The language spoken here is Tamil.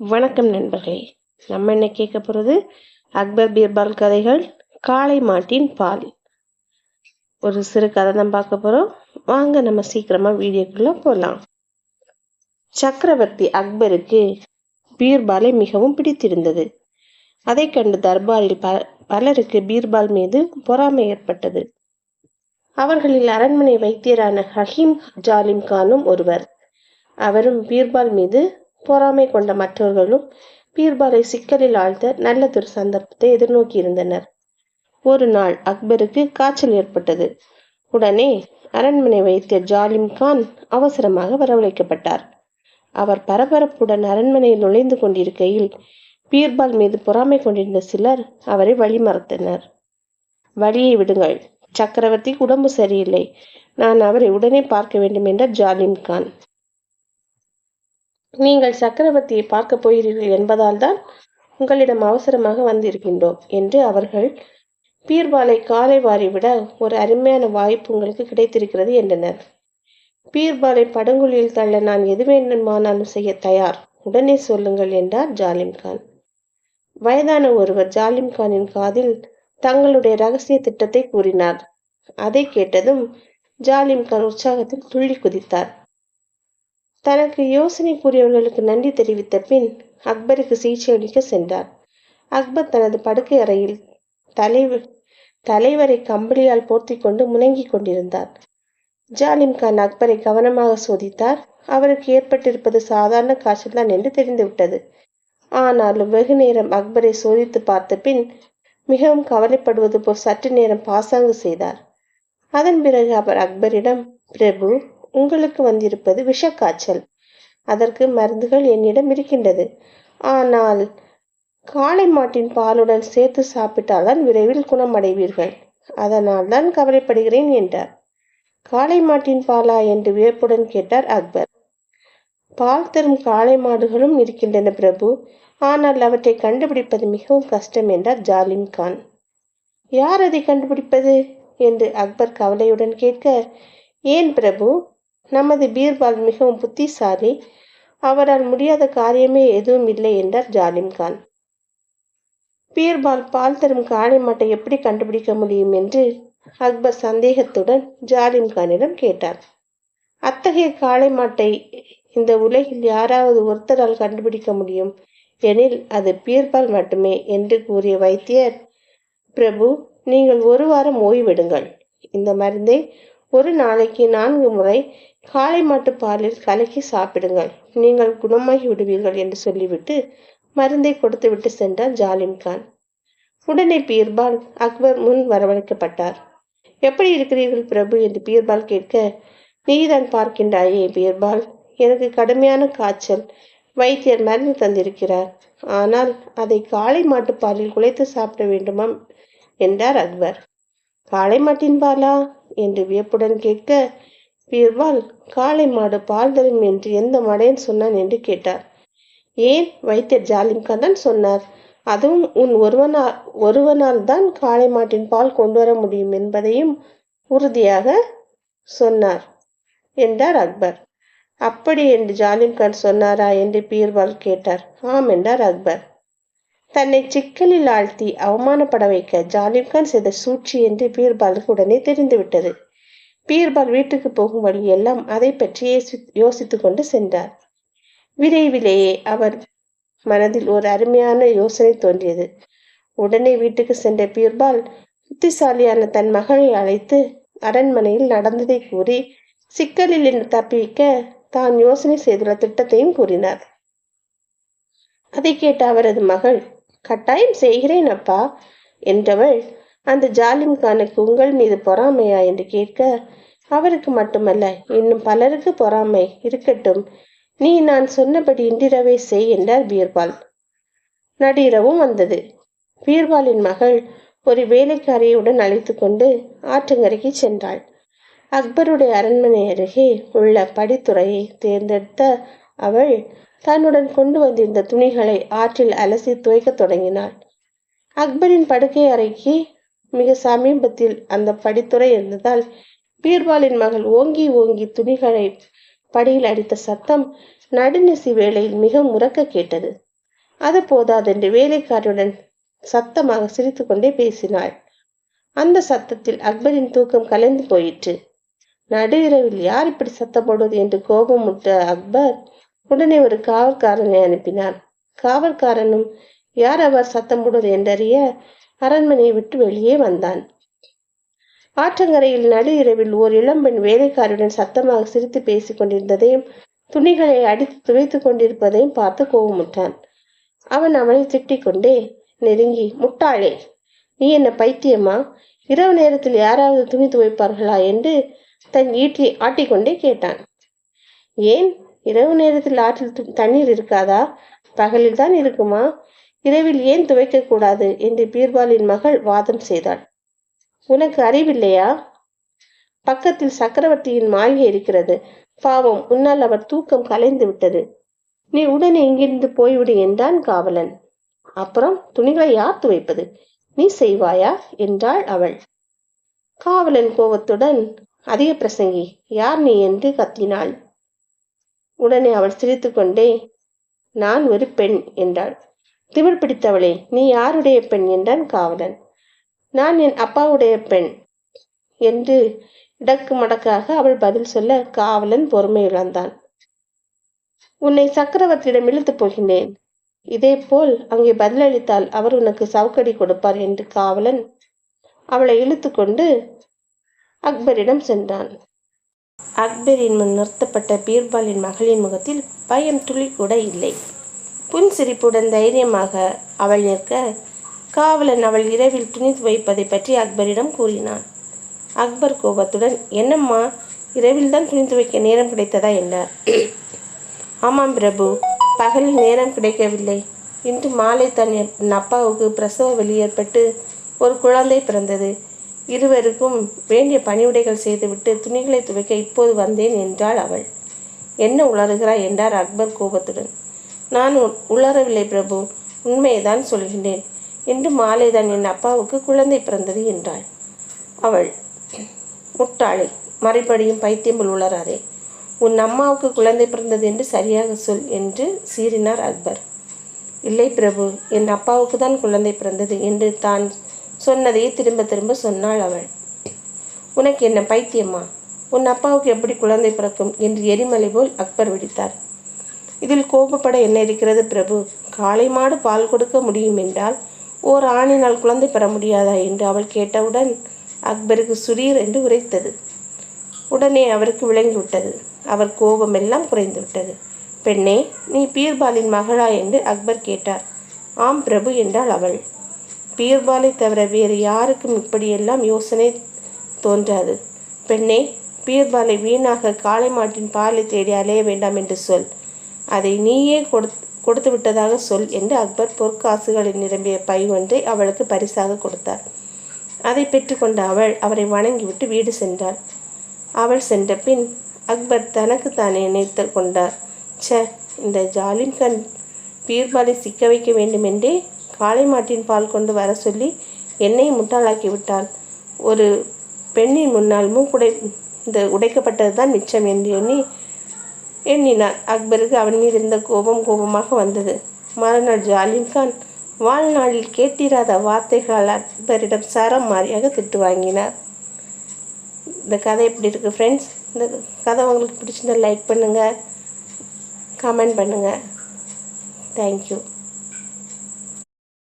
வணக்கம் நண்பர்களே. நம்ம என்ன கேட்க போகிறது அக்பர் பீர்பால் கதைகள். காளை மாட்டின் பால். ஒரு சிறு கதை தான் பார்க்க போகிறோம். வாங்க நம்ம சீக்கிரமாக வீடியோக்குள்ளே போகலாம். சக்கரவர்த்தி அக்பருக்கு பீர்பாலை மிகவும் பிடித்திருந்தது. அதை கண்டு தர்பாரில் பலருக்கு பீர்பால் மீது பொறாமை ஏற்பட்டது. அவர்களில் அரண்மனை வைத்தியரான ஹக்கீம் ஜாலிம் கானும் ஒருவர். அவரும் பீர்பால் மீது பொறாமை கொண்ட மற்றவர்களும் பீர்பாலை சிக்கலில் ஆழ்த்த நல்லதொரு சந்தர்ப்பத்தை எதிர்நோக்கி இருந்தனர். ஒரு நாள் அக்பருக்கு காய்ச்சல் ஏற்பட்டது. உடனே அரண்மனை வைத்தியர் ஜாலிம் கான் அவசரமாக வரவழைக்கப்பட்டார். அவர் பரபரப்புடன் அரண்மனையில் நுழைந்து கொண்டிருக்கையில் பீர்பால் மீது பொறாமை கொண்டிருந்த சிலர் அவரை வழிமறைத்தனர். வழியை விடுங்கள், சக்கரவர்த்திக்கு உடம்பு சரியில்லை, நான் அவரை உடனே பார்க்க வேண்டும் என்றார் ஜாலிம் கான். நீங்கள் சக்கரவர்த்தியை பார்க்க போகிறீர்கள் என்பதால் தான் உங்களிடம் அவசரமாக வந்திருக்கின்றோம் என்று அவர்கள் பீர்பாலை காலை வாரிவிட ஒரு அருமையான வாய்ப்பு உங்களுக்கு கிடைத்திருக்கிறது என்றனர். பீர்பாலை படுகொலியில் தள்ள நான் எது வேண்டுமானாலும் செய்ய தயார், உடனே சொல்லுங்கள் என்றார் ஜாலிம் கான். வயதான ஒருவர் ஜாலிம் கானின் காதில் தங்களுடைய ரகசிய திட்டத்தை கூறினார். அதை கேட்டதும் ஜாலிம் கான் உற்சாகத்தில் துள்ளி குதித்தார். தனக்கு யோசனை கூறியவர்களுக்கு நன்றி தெரிவித்த பின் அக்பருக்கு சிகிச்சை அளிக்க சென்றார். அக்பர் தனது படுக்கை அறையில் தலைவரை கம்பளியால் போர்த்தி கொண்டு முணங்கிக் கொண்டிருந்தார். ஜாலிம் கான் அக்பரை கவனமாக சோதித்தார். அவருக்கு ஏற்பட்டிருப்பது சாதாரண காய்ச்சல் தான் என்று தெரிந்துவிட்டது. ஆனாலும் வெகு நேரம் அக்பரை சோதித்து பார்த்த பின் மிகவும் கவலைப்படுவது போல் சற்று நேரம் பாசாங்கு செய்தார். அதன் பிறகு அவர் அக்பரிடம், பிரபு, உங்களுக்கு வந்திருப்பது விஷக்காய்ச்சல். அதற்கு மருந்துகள் என்னிடம் இருக்கின்றது. ஆனால் காளை மாட்டின் பாலுடன் சேர்த்து சாப்பிட்டால்தான் விரைவில் குணமடைவீர்கள். அதனால் தான் கவலைப்படுகிறேன் என்றார். காளை மாட்டின் பாலா என்று வியப்புடன் கேட்டார் அக்பர். பால் தரும் காளை மாடுகளும் இருக்கின்றன பிரபு, ஆனால் அவற்றை கண்டுபிடிப்பது மிகவும் கஷ்டம் என்றார் ஜாலிம் கான். யார் அதை கண்டுபிடிப்பது என்று அக்பர் கவலையுடன் கேட்க, ஏன் பிரபு, நமது பீர்பால் மிகவும் புத்திசாலி, அவரால் முடியாத காரியமே எதுவும் இல்லை என்றார் ஜாலிம் கான். பீர்பால் பால் தரும் காளை மாட்டை எப்படி கண்டுபிடிக்க முடியும் என்று அக்பர் சந்தேகத்துடன் ஜாலிம் கானிடம் கேட்டார். அத்தகைய காளை மாட்டை இந்த உலகில் யாராவது ஒருத்தரால் கண்டுபிடிக்க முடியும் எனில் அது பீர்பால் மட்டுமே என்று கூறிய வைத்தியர், பிரபு, நீங்கள் ஒரு வாரம் ஓய்வெடுங்கள். இந்த மருந்தை ஒரு நாளைக்கு 4 முறை காளை மாட்டு பாலில் கலக்கி சாப்பிடுங்கள், நீங்கள் குணமாகி விடுவீர்கள் என்று சொல்லிவிட்டு மருந்தை கொடுத்துவிட்டு சென்றார் ஜாலிம் கான். உடனே பீர்பால் அக்பர் முன் வரவழைக்கப்பட்டார். எப்படி இருக்கிறீர்கள் பிரபு என்று பீர்பால் கேட்க, நீதான் பார்க்கின்றாயே பீர்பால், எனக்கு கடுமையான காய்ச்சல், வைத்தியர் மருந்து தந்திருக்கிறார், ஆனால் அதை காளை மாட்டு பாலில் குழைத்து சாப்பிட வேண்டுமாம் என்றார் அக்பர். காளை மாட்டின் பாலா என்று வியப்புடன் கேட்க, பீர்பால், காளை மாடு பால் தரும் என்று எந்த மடையன் சொன்னான் என்று கேட்டார். ஏன், வைத்தியர் ஜாலிம் கான் தான் சொன்னார். அதுவும் உன் ஒருவனால் தான் காளை மாட்டின் பால் கொண்டு வர முடியும் என்பதையும் உறுதியாக சொன்னார் என்றார் அக்பர். அப்படி என்று ஜாலிம் கான் சொன்னாரா என்று பீர்பால் கேட்டார். ஆம் என்றார் அக்பர். தன்னை சிக்கலில் ஆழ்த்தி அவமானப்பட வைக்க ஜாலிம் கான் செய்த சூழ்ச்சி என்று பீர்பாலுக்கு உடனே தெரிந்துவிட்டது. பீர்பால் வீட்டுக்கு போகும் வழியெல்லாம் அதை பற்றி யோசித்துக் கொண்டு சென்றார். விரைவிலேயே அவர் மனதில் ஒரு அருமையான யோசனை தோன்றியது. உடனே வீட்டுக்கு சென்ற பீர்பால் புத்திசாலியான தன் மகளை அழைத்து அரண்மனையில் நடந்ததை கூறி சிக்கலில் இருந்து தப்பிக்க தான் யோசனை செய்துள்ள திட்டத்தையும் கூறினார். அதை கேட்ட அவரது மகள், கட்டாயம் செய்கிறேன் அப்பா என்றவள், அந்த ஜாலிம் கானுக்கு உங்கள் மீது பொறாமையா என்று கேட்க, அவருக்கு மட்டுமல்ல, இன்னும் பலருக்கு பொறாமை இருக்கட்டும், நீ நான் சொன்னபடி இன்றிரவே செய் என்றார் பீர்பால். நடிரவும் வந்தது. பீர்பாலின் மகள் ஒரு வேலைக்காரியுடன் அழைத்து கொண்டு ஆற்றங்கரைக்கு சென்றாள். அக்பருடைய அரண்மனை அருகே உள்ள படித்துறையை தேர்ந்தெடுத்த அவள் தன்னுடன் கொண்டு வந்திருந்த துணிகளை ஆற்றில் அலசி துவைக்க தொடங்கினாள். அக்பரின் படுக்கை அறைக்கு மிக சமீபத்தில் அந்த படித்துறை இருந்ததால் பீர்பாலின் மகள் ஓங்கி ஓங்கி துணிகளை படியில் அடித்த சத்தம் நடுநிசி வேளையில் மிக முறக்க கேட்டது. அது போதாதென்று வேலைக்காரியுடன் சத்தமாக சிரித்துக்கொண்டே பேசினாள். அந்த சத்தத்தில் அக்பரின் தூக்கம் கலைந்து போயிற்று. நடு இரவில் யார் இப்படி சத்தம் போடுவது என்று கோபமுட்ட அக்பர் உடனே ஒரு காவல்காரனை அனுப்பினார். காவல்காரனும் யார் அவர் சத்தம் போடுவது என்றறிய அரண்மனையை விட்டு வெளியே வந்தான். ஆற்றங்கரையில் நடு இரவில் ஓர் இளம்பெண் வேலைக்காரியுடன் சத்தமாக சிரித்து பேசிக் கொண்டிருந்ததையும் துணிகளை அடித்து துவைத்துக் கொண்டிருப்பதையும் பார்த்து கோபமுற்றான். அவன் அவனை திட்டிக் கொண்டே நெருங்கி, முட்டாளே, நீ என்ன பைத்தியமா? இரவு நேரத்தில் யாராவது துணி துவைப்பார்களா என்று தன் ஈட்டியை ஆட்டிக்கொண்டே கேட்டான். ஏன், இரவு நேரத்தில் ஆற்றில் தண்ணீர் இருக்காதா? பகலில் தான் இருக்குமா? இரவில் ஏன் துவைக்க கூடாது என்று பீர்பாலின் மகள் வாதம் செய்தாள். உனக்கு அறிவில்லையா? பக்கத்தில் சக்கரவர்த்தியின் மாளிகை இருக்கிறது. பாவம், உன்னால் அவர் தூக்கம் கலைந்து விட்டது. நீ உடனே இங்கிருந்து போய்விடு என்றான் காவலன். அப்புறம் துணிகளை யார் துவைப்பது? நீ செய்வாயா என்றாள் அவள். காவலன் கோபத்துடன், அதிக பிரசங்கி, யார் நீ என்று கத்தினாள். உடனே அவள் சிரித்துக்கொண்டே, நான் ஒரு பெண் என்றாள். திமிர் பிடித்தவளே, நீ யாருடைய பெண் என்றான் காவலன். நான் என் அப்பாவுடைய பெண் என்று இடக்கு மடக்காக அவள் பதில் சொல்ல காவலன் பொறுமை இழந்தான். உன்னை சக்கரவர்த்தியிடம் இழுத்து போகின்றேன். இதே போல் அங்கே பதிலளித்தால் அவர் உனக்கு சவுக்கடி கொடுப்பார் என்று காவலன் அவளை இழுத்து கொண்டு அக்பரிடம் சென்றான். அக்பரின் முன் நிறுத்தப்பட்ட பீர்பாலின் மகளின் முகத்தில் பயம் துளி கூட இல்லை. புன்சிரிப்புடன் தைரியமாக அவள் நிற்க, காவலன் அவள் இரவில் துணி துவைப்பதை பற்றி அக்பரிடம் கூறினான். அக்பர் கோபத்துடன், என்னம்மா, இரவில் தான் துணி துவைக்க நேரம் கிடைத்ததா என்றார். ஆமாம் பிரபு, பகலில் நேரம் கிடைக்கவில்லை. இன்று மாலை தான் என் அப்பாவுக்கு பிரசவ வலி ஏற்பட்டு ஒரு குழந்தை பிறந்தது. இருவருக்கும் வேண்டிய பணிவிடைகள் செய்துவிட்டு துணிகளை துவைக்க இப்போது வந்தேன் என்றாள் அவள். என்ன உளறுகிறாய் என்றார் அக்பர் கோபத்துடன். நான் உளரவில்லை பிரபு, உண்மையைதான் சொல்கின்றேன். இன்று மாலை தான் என் அப்பாவுக்கு குழந்தை பிறந்தது என்றாள் அவள். முட்டாளே, மறுபடியும் பைத்தியம் உளராதே. உன் அம்மாவுக்கு குழந்தை பிறந்தது என்று சரியாக சொல் என்று சீறினார் அக்பர். இல்லை பிரபு, என் அப்பாவுக்கு தான் குழந்தை பிறந்தது என்று தான் சொன்னதையே திரும்ப திரும்ப சொன்னாள் அவள். உனக்கு என்ன பைத்தியமா? உன் அப்பாவுக்கு எப்படி குழந்தை பிறக்கும் என்று எரிமலை போல் அக்பர் வெடித்தார். இதில் கோபப்பட என்ன இருக்கிறது பிரபு? காளை மாடு பால் கொடுக்க முடியும் என்றால் ஓர் ஆணினால் குழந்தை பெற முடியாதா என்று அவள் கேட்டவுடன் அக்பருக்கு சுரீர் என்று உரைத்தது. உடனே அவருக்கு விளங்கிவிட்டது. அவர் கோபமெல்லாம் குறைந்து விட்டது. பெண்ணே, நீ பீர்பாலின் மகளா என்று அக்பர் கேட்டார். ஆம் பிரபு என்றாள் அவள். பீர்பாலை தவிர வேறு யாருக்கும் இப்படியெல்லாம் யோசனை தோன்றாது. பெண்ணே, பீர்பாலை வீணாக காளை மாட்டின் பாலை தேடி அலைய வேண்டாம் என்று சொல். அதை நீயே கொடுத்து விட்டதாக சொல் என்று அக்பர் பொற்காசுகளில் நிரம்பிய பை ஒன்றை அவளுக்கு பரிசாக கொடுத்தார். அதை பெற்றுக்கொண்ட அவள் அவரை வணங்கிவிட்டு வீடு சென்றாள். அவள் சென்ற பின் அக்பர் தனக்கு தானே நினைத்து கொண்டார். இந்த ஜாலிம் கண் பீர்பாலை சிக்க வைக்க வேண்டுமென்றே காளை மாட்டின் பால் கொண்டு வர சொல்லி என்னை முட்டாளாக்கி விட்டாள். ஒரு பெண்ணின் முன்னால் உடைக்கப்பட்டது தான் மிச்சம் என்று எண்ணினார். அக்பருக்கு அவன் மீது இருந்த கோபமாக வந்தது. மறுநாள் ஜாலிம் கான் வாழ்நாளில் கேட்டிராத வார்த்தைகளால் அக்பரிடம் சரம் மாறியாக திட்டு வாங்கினார். இந்த கதை எப்படி இருக்குது ஃப்ரெண்ட்ஸ்? இந்த கதை உங்களுக்கு பிடிச்சிருந்தா லைக் பண்ணுங்கள், கமெண்ட் பண்ணுங்கள். தேங்க்யூ.